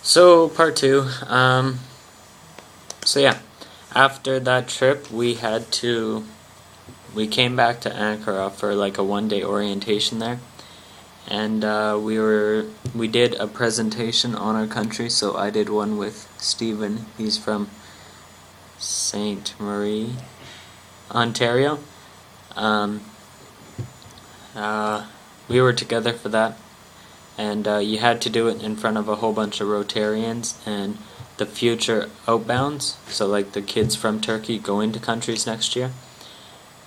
So part two. So yeah, after that trip, we came back to Ankara for like a 1 day orientation there, and we did a presentation on our country. So I did one with Stephen. He's from Saint Marie, Ontario. Um, we were together for that, and you had to do it in front of a whole bunch of Rotarians and the future outbounds, so like the kids from Turkey going to countries next year.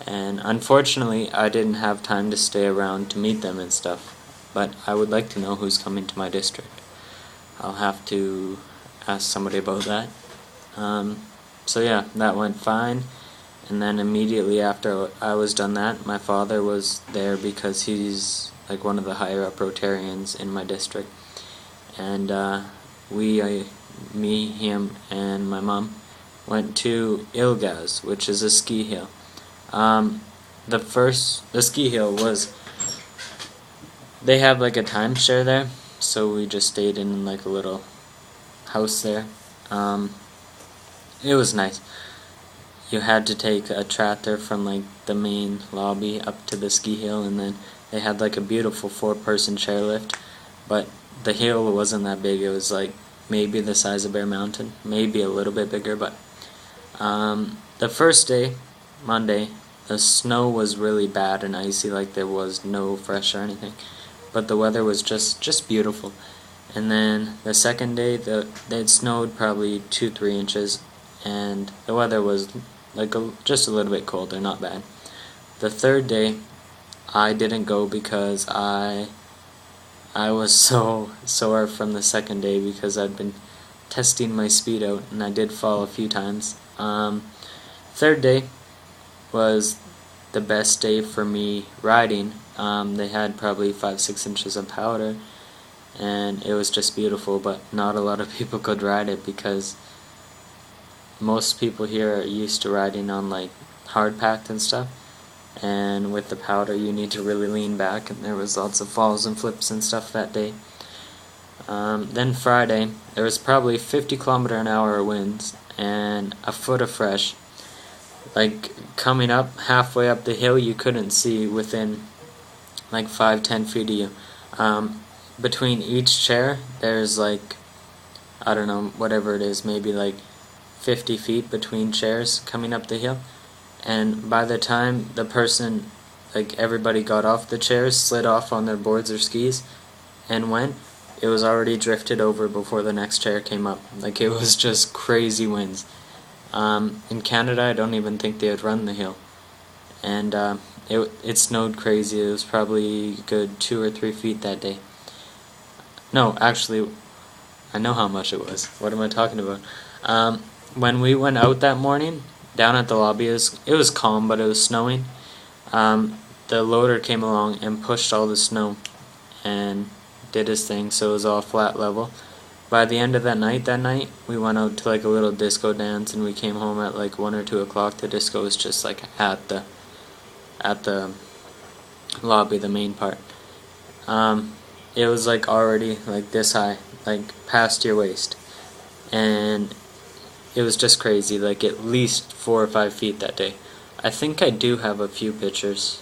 And unfortunately, I didn't have time to stay around to meet them and stuff, but I would like to know who's coming to my district. I'll have to ask somebody about that. So yeah, that went fine. And then immediately after I was done that, my father was there because he's like one of the higher up Rotarians in my district. And me, him, and my mom went to Ilgaz, which is a ski hill. The ski hill was, they have like a timeshare there, so we just stayed in like a little house there. It was nice. You had to take a tractor from like the main lobby up to the ski hill, and then they had like a beautiful 4-person chairlift, but the hill wasn't that big. It was like maybe the size of Bear Mountain, maybe a little bit bigger. But the first day, Monday, the snow was really bad and icy, like there was no fresh or anything, but the weather was just beautiful. And then the second day, it snowed probably 2-3 inches, and the weather was like just a little bit colder, not bad. The third day, I didn't go because I was so sore from the second day because I'd been testing my speed out, and I did fall a few times. Third day was the best day for me riding. They had probably 5-6 inches of powder, and it was just beautiful, but not a lot of people could ride it because most people here are used to riding on like hard packed and stuff, and with the powder you need to really lean back, and there was lots of falls and flips and stuff that day. Then Friday, there was probably 50 km/h winds and a foot of fresh. Like coming up halfway up the hill, you couldn't see within like 5-10 feet of you. Between each chair, there's like, I don't know, whatever it is, maybe like 50 feet between chairs coming up the hill. And by the time the person, like everybody got off the chairs, slid off on their boards or skis, and went, it was already drifted over before the next chair came up. Like it was just crazy winds. In Canada, I don't even think they would run the hill. And it snowed crazy. It was probably a good 2 or 3 feet that day. No, actually, I know how much it was. What am I talking about? When we went out that morning, down at the lobby, it was calm, but it was snowing. The loader came along and pushed all the snow and did his thing, so it was all flat level. By the end of that night, we went out to like a little disco dance, and we came home at like 1 or 2 o'clock. The disco was just like at the lobby, the main part. It was like already like this high, like past your waist, and it was just crazy, like at least 4 or 5 feet that day. I think I do have a few pictures,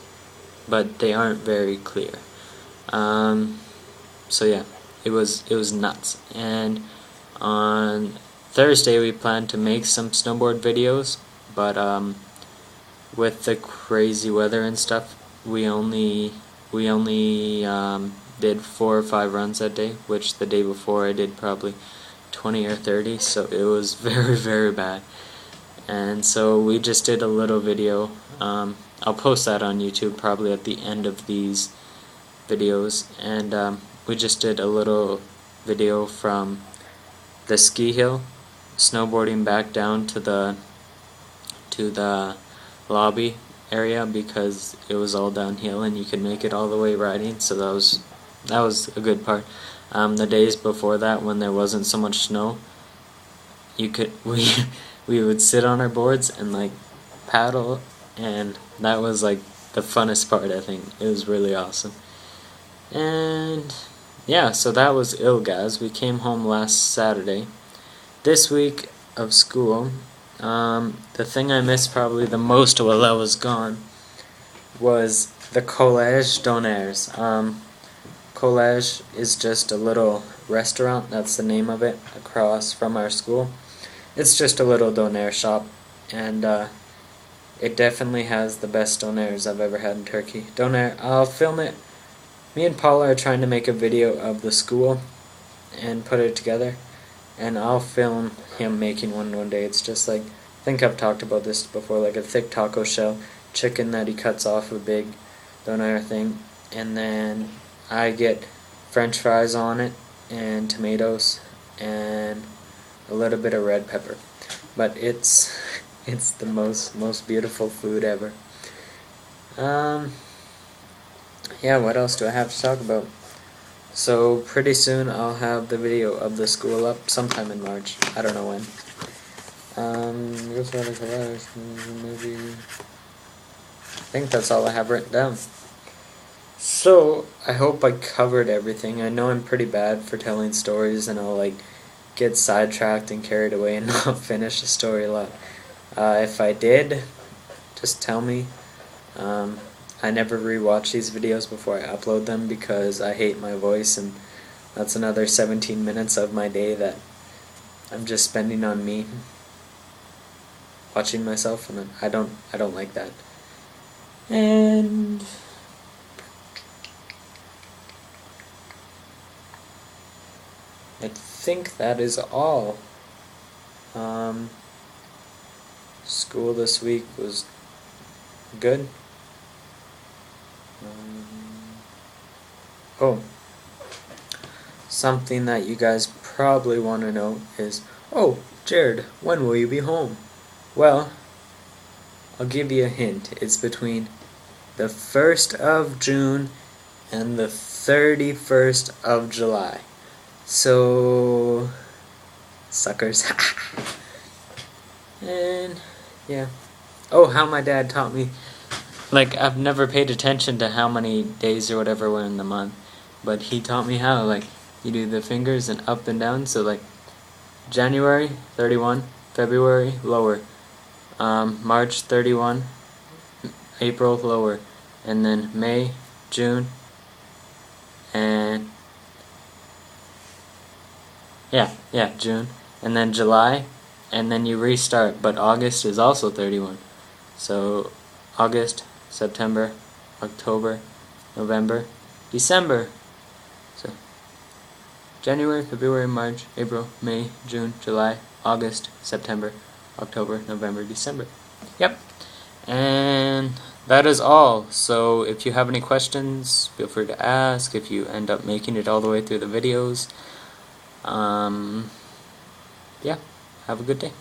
but they aren't very clear. So yeah, it was nuts. And on Thursday we planned to make some snowboard videos, but with the crazy weather and stuff, we only did 4 or 5 runs that day, which the day before I did probably 20 or 30, so it was very, very bad. And so we just did a little video. I'll post that on YouTube probably at the end of these videos, and we just did a little video from the ski hill, snowboarding back down to the lobby area because it was all downhill and you could make it all the way riding, so that was a good part. The days before that, when there wasn't so much snow, we would sit on our boards and like paddle, and that was like the funnest part. I think it was really awesome. And yeah, so that was Ilgaz. We came home last Saturday. This week of school, the thing I missed probably the most while I was gone was the Collège d'Honneurs. Collège is just a little restaurant, that's the name of it, across from our school. It's just a little doner shop, and it definitely has the best doners I've ever had in Turkey. Doner, I'll film it. Me and Paula are trying to make a video of the school and put it together, and I'll film him making one day. It's just like, I think I've talked about this before, like a thick taco shell, chicken that he cuts off a big doner thing, and then I get French fries on it, and tomatoes, and a little bit of red pepper. But it's the most beautiful food ever. Yeah, what else do I have to talk about? So pretty soon I'll have the video of the school up sometime in March. I don't know when. Maybe. I think that's all I have written down. So I hope I covered everything. I know I'm pretty bad for telling stories, and I'll like get sidetracked and carried away and not finish the story a lot. If I did, just tell me. I never rewatch these videos before I upload them because I hate my voice, and that's another 17 minutes of my day that I'm just spending on me watching myself, and then I don't like that. And I think that is all. School this week was good. Oh, something that you guys probably want to know is, oh, Jared, when will you be home? Well, I'll give you a hint. It's between the 1st of June and the 31st of July. So, suckers. And, yeah. Oh, how my dad taught me. Like, I've never paid attention to how many days or whatever were in the month. But he taught me how, like, you do the fingers and up and down. So, like, January, 31. February, lower. March, 31. April, lower. And then May, June, and yeah, June. And then July, and then you restart. But August is also 31. So, August, September, October, November, December. So, January, February, March, April, May, June, July, August, September, October, November, December. Yep. And that is all. So if you have any questions, feel free to ask. If you end up making it all the way through the videos, yeah, have a good day.